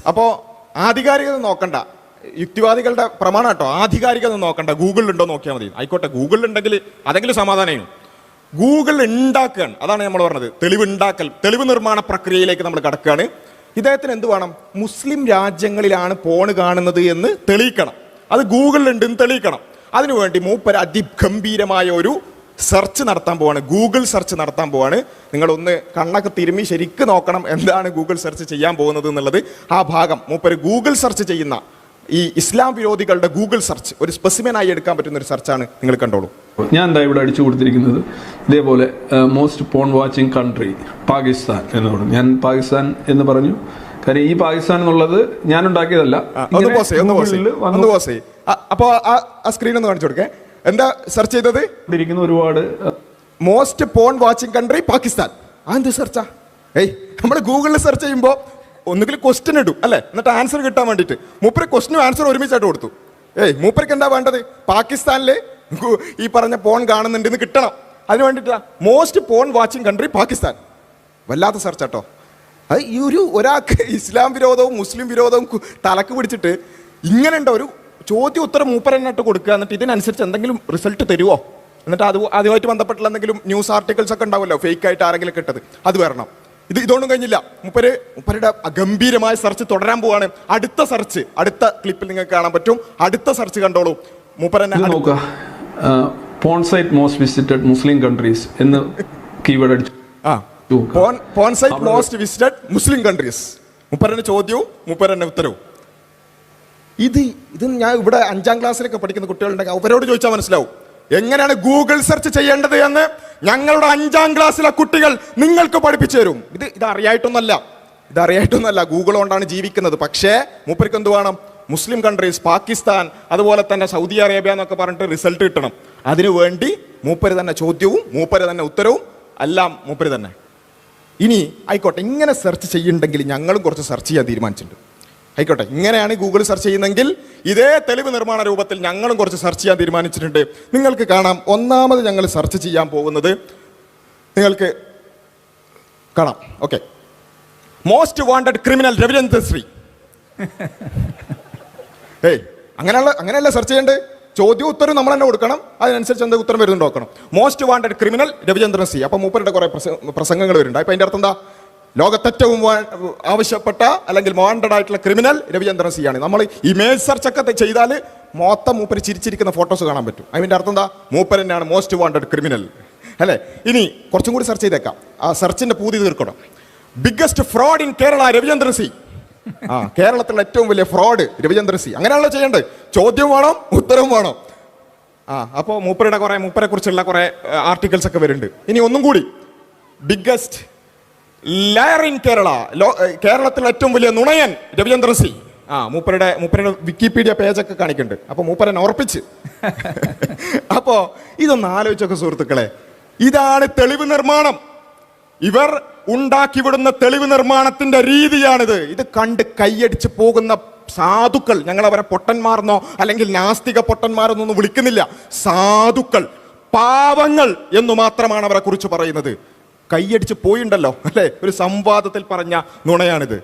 അപ്പോൾ ആധികാരികത നോക്കണ്ട, യുക്തിവാദികളുടെ പ്രമാണം കേട്ടോ, ആധികാരികത നോക്കണ്ട, ഗൂഗിളിലുണ്ടോ നോക്കിയാൽ മതി. ആയിക്കോട്ടെ, ഗൂഗിളിലുണ്ടെങ്കിൽ അതെങ്കിലും സമാധാനമാണ്. ഗൂഗിൾ ഉണ്ടാക്കുകയാണ്, അതാണ് നമ്മൾ പറഞ്ഞത്, തെളിവുണ്ടാക്കൽ, തെളിവ് നിർമ്മാണ പ്രക്രിയയിലേക്ക് നമ്മൾ കടക്കുകയാണ്. ഇദ്ദേഹത്തിന് എന്ത് വേണം? മുസ്ലിം രാജ്യങ്ങളിലാണ് പോണ് കാണുന്നത് എന്ന് തെളിയിക്കണം. അത് ഗൂഗിളിലുണ്ട് എന്ന് തെളിയിക്കണം. അതിനുവേണ്ടി മൂപ്പര് അതിഗംഭീരമായ ഒരു സെർച്ച് നടത്താൻ പോവാണ്, ഗൂഗിൾ സെർച്ച് നടത്താൻ പോവാണ്. നിങ്ങളൊന്ന് കണ്ണൊക്കെ തിരുമ്മി ശരിക്കും നോക്കണം എന്താണ് ഗൂഗിൾ സെർച്ച് ചെയ്യാൻ പോകുന്നത് എന്നുള്ളത്. ആ ഭാഗം മൂപ്പര് ഗൂഗിൾ സെർച്ച് ചെയ്യുന്ന ഈ ഇസ്ലാം വിരോധികളുടെ ഗൂഗിൾ സെർച്ച് ഒരു സ്പെസിമെനായി എടുക്കാൻ പറ്റുന്ന ഒരു സെർച്ചാണ്. നിങ്ങൾ കണ്ടോളൂ. ഞാൻ എന്താ ഇവിടെ അടിച്ചു കൊടുത്തിരിക്കുന്നത് ഇതേപോലെ most porn watching country Pakistan എന്ന് പറഞ്ഞു. ഞാൻ പാകിസ്ഥാൻ എന്ന് പറഞ്ഞു, കാര്യം ഈ പാകിസ്ഥാൻ എന്നുള്ളത് ഞാൻ ഉണ്ടാക്കിയതല്ല. അപ്പോ ആ സ്ക്രീൻ ഒന്ന് കാണിച്ചു കൊടുക്കേ. എന്താ സെർച്ച് ചെയ്തത്? ഒരുപാട് most porn watching country Pakistan. എന്ത് സെർച്ചാ? നമ്മൾ ഗൂഗിളിൽ സെർച്ച് ചെയ്യുമ്പോൾ ഒന്നുകിൽ ക്വസ്റ്റ്യൻ ഇടും അല്ലെ, എന്നിട്ട് ആൻസർ കിട്ടാൻ വേണ്ടിയിട്ട്. മൂപ്പര് ക്വസ്റ്റ്യനും ആൻസർ ഒരുമിച്ചായിട്ട് കൊടുത്തു. മൂപ്പർക്ക് എന്താ വേണ്ടത്? പാകിസ്ഥാനില് ഈ പറഞ്ഞ പോൺ കാണുന്നുണ്ടെന്ന് കിട്ടണം. അതിന് വേണ്ടിയിട്ടാ most porn watching country Pakistan. വല്ലാത്ത സെർച്ച് കേട്ടോ. അത് ഈ ഒരാൾക്ക് ഇസ്ലാം വിരോധവും മുസ്ലിം വിരോധവും തലക്ക് പിടിച്ചിട്ട് ഇങ്ങനെ ഉണ്ടോ ഒരു ചോദ്യം ഉത്തരം മൂപ്പരനായിട്ട് കൊടുക്കുക, എന്നിട്ട് ഇതിനനുസരിച്ച് എന്തെങ്കിലും റിസൾട്ട് തരുമോ? എന്നിട്ട് അതുമായിട്ട് ബന്ധപ്പെട്ടുള്ള എന്തെങ്കിലും ന്യൂസ് ആർട്ടിക്കിൾസ് ഒക്കെ ഉണ്ടാവുമല്ലോ, ഫേക്ക് ആയിട്ട് ആരെങ്കിലും കിട്ടത്, അത് വരണം. ഇതൊന്നും കഴിഞ്ഞില്ല. മൂപ്പരുടെ ഗംഭീരമായ സെർച്ച് തുടരാൻ പോവാണ്. അടുത്ത സെർച്ച്, അടുത്ത ക്ലിപ്പിൽ നിങ്ങൾക്ക് കാണാൻ പറ്റും. അടുത്ത സെർച്ച് കണ്ടോളൂ. മൂപ്പരനെ നോക്കുക, പോൺ സൈറ്റ് മോസ്റ്റ് വിസിറ്റഡ് മുസ്ലിം കൺട്രീസ് എന്ന് കീവേഡ് അടിച്ചു. പോൺ സൈറ്റ് മോസ്റ്റ് വിസിറ്റഡ് മുസ്ലിം കൺട്രീസ്. മൂപ്പരന്റെ ചോദ്യവും മൂപ്പരന്റെ ഉത്തരവും. ഇത് ഞാൻ ഇവിടെ 5ാം ക്ലാസ്സിലൊക്കെ പഠിക്കുന്ന കുട്ടികളുണ്ടെങ്കിൽ അവരോട് ചോദിച്ചാൽ മനസ്സിലാവും എങ്ങനെയാണ് ഗൂഗിൾ സെർച്ച് ചെയ്യേണ്ടത് എന്ന്. ഞങ്ങളുടെ 5ാം ക്ലാസ്സിലെ കുട്ടികൾ നിങ്ങൾക്ക് പഠിപ്പിച്ചു തരും. ഇത് അറിയായിട്ടൊന്നല്ല, ഗൂഗിൾ കൊണ്ടാണ് ജീവിക്കുന്നത്. പക്ഷേ മൂപ്പർക്ക് എന്ത് വേണം? മുസ്ലിം കൺട്രീസ്, പാകിസ്ഥാൻ, അതുപോലെ തന്നെ സൗദി അറേബ്യ എന്നൊക്കെ പറഞ്ഞിട്ട് റിസൾട്ട് കിട്ടണം. അതിനുവേണ്ടി മൂപ്പര് തന്നെ ചോദ്യവും മൂപ്പര് തന്നെ ഉത്തരവും എല്ലാം മൂപ്പര് തന്നെ. ഇനി ആയിക്കോട്ടെ, ഇങ്ങനെ സെർച്ച് ചെയ്യുന്നുണ്ടെങ്കിൽ ഞങ്ങളും കുറച്ച് സെർച്ച് ചെയ്യാൻ തീരുമാനിച്ചിട്ടുണ്ട്. ആയിക്കോട്ടെ, ഇങ്ങനെയാണ് ഗൂഗിൾ സെർച്ച് ചെയ്യുന്നെങ്കിൽ ഇതേ തെളിവ് നിർമ്മാണ രൂപത്തിൽ ഞങ്ങളും കുറച്ച് സെർച്ച് ചെയ്യാൻ തീരുമാനിച്ചിട്ടുണ്ട്. നിങ്ങൾക്ക് കാണാം. ഒന്നാമത് ഞങ്ങൾ സെർച്ച് ചെയ്യാൻ പോകുന്നത് നിങ്ങൾക്ക് കാണാം. Okay, most wanted criminal Ravichandran Shri. അങ്ങനെയല്ല സെർച്ച് ചെയ്യേണ്ടത്. ചോദ്യം ഉത്തരം നമ്മൾ തന്നെ കൊടുക്കണം, അതിനനുസരിച്ച് എന്താ ഉത്തരം വരുന്നുണ്ട് നോക്കണം. Most wanted criminal Ravichandran Shri. അപ്പൊ മൂപ്പരുടെ കുറെ പ്രസംഗങ്ങൾ വരുന്നുണ്ട്. അപ്പൊ അതിന്റെ അർത്ഥം എന്താ? ലോകത്തേറ്റവും ആവശ്യപ്പെട്ട അല്ലെങ്കിൽ വാണ്ടഡ് ആയിട്ടുള്ള ക്രിമിനൽ രവിചന്ദ്രൻ സി ആണ്. നമ്മൾ ഇമേജ് സെർച്ച് ഒക്കെ ചെയ്താൽ മൊത്തം മൂപ്പര് ചിരിച്ചിരിക്കുന്ന ഫോട്ടോസ് കാണാൻ പറ്റും. അതിന്റെ അർത്ഥം എന്താ? മൂപ്പര് തന്നെയാണ് മോസ്റ്റ് വാണ്ടഡ് ക്രിമിനൽ അല്ലേ? ഇനി കുറച്ചും കൂടി സെർച്ച് ചെയ്തേക്കാം. ആ സെർച്ചിന്റെ പൂതി തീർക്കണം. Biggest fraud in Kerala Ravichandran C. കേരളത്തിലുള്ള ഏറ്റവും വലിയ ഫ്രോഡ് രവിചന്ദ്രൻ സി. അങ്ങനെയാണല്ലോ ചെയ്യേണ്ടത്. ചോദ്യം വേണം, ഉത്തരവും വേണം. അപ്പോൾ മൂപ്പരെ കുറിച്ചുള്ള കുറെ ആർട്ടിക്കിൾസ് ഒക്കെ വരുന്നുണ്ട്. ഇനി ഒന്നും കൂടി, ബിഗ്ഗസ്റ്റ് ലയർ ഇൻ കേരള, കേരളത്തിലെ ഏറ്റവും വലിയ നുണയൻ രവിചന്ദ്രൻ സി. മൂപ്പരുടെ വിക്കിപീഡിയ പേജൊക്കെ കാണിക്കുന്നുണ്ട്. അപ്പൊ മൂപ്പരനെ ഉറപ്പിച്ച്. അപ്പോ ഇതൊന്ന് ആലോചിച്ചൊക്കെ സുഹൃത്തുക്കളെ, ഇതാണ് തെളിവ് നിർമ്മാണം. ഇവർ ഉണ്ടാക്കിവിടുന്ന തെളിവ് നിർമ്മാണത്തിന്റെ രീതിയാണിത്. ഇത് കണ്ട് കൈയടിച്ച് പോകുന്ന സാധുക്കൾ, ഞങ്ങൾ അവരെ പൊട്ടന്മാർന്നോ അല്ലെങ്കിൽ നാസ്തിക പൊട്ടന്മാരെന്നൊന്നും വിളിക്കുന്നില്ല. സാധുക്കൾ, പാവങ്ങൾ എന്നു മാത്രമാണ് അവരെ കുറിച്ച് പറയുന്നത്. കൈയടിച്ച് പോയിണ്ടല്ലോ അല്ലെ? ഒരു സംവാദത്തിൽ പറഞ്ഞ നുണയാണിത്.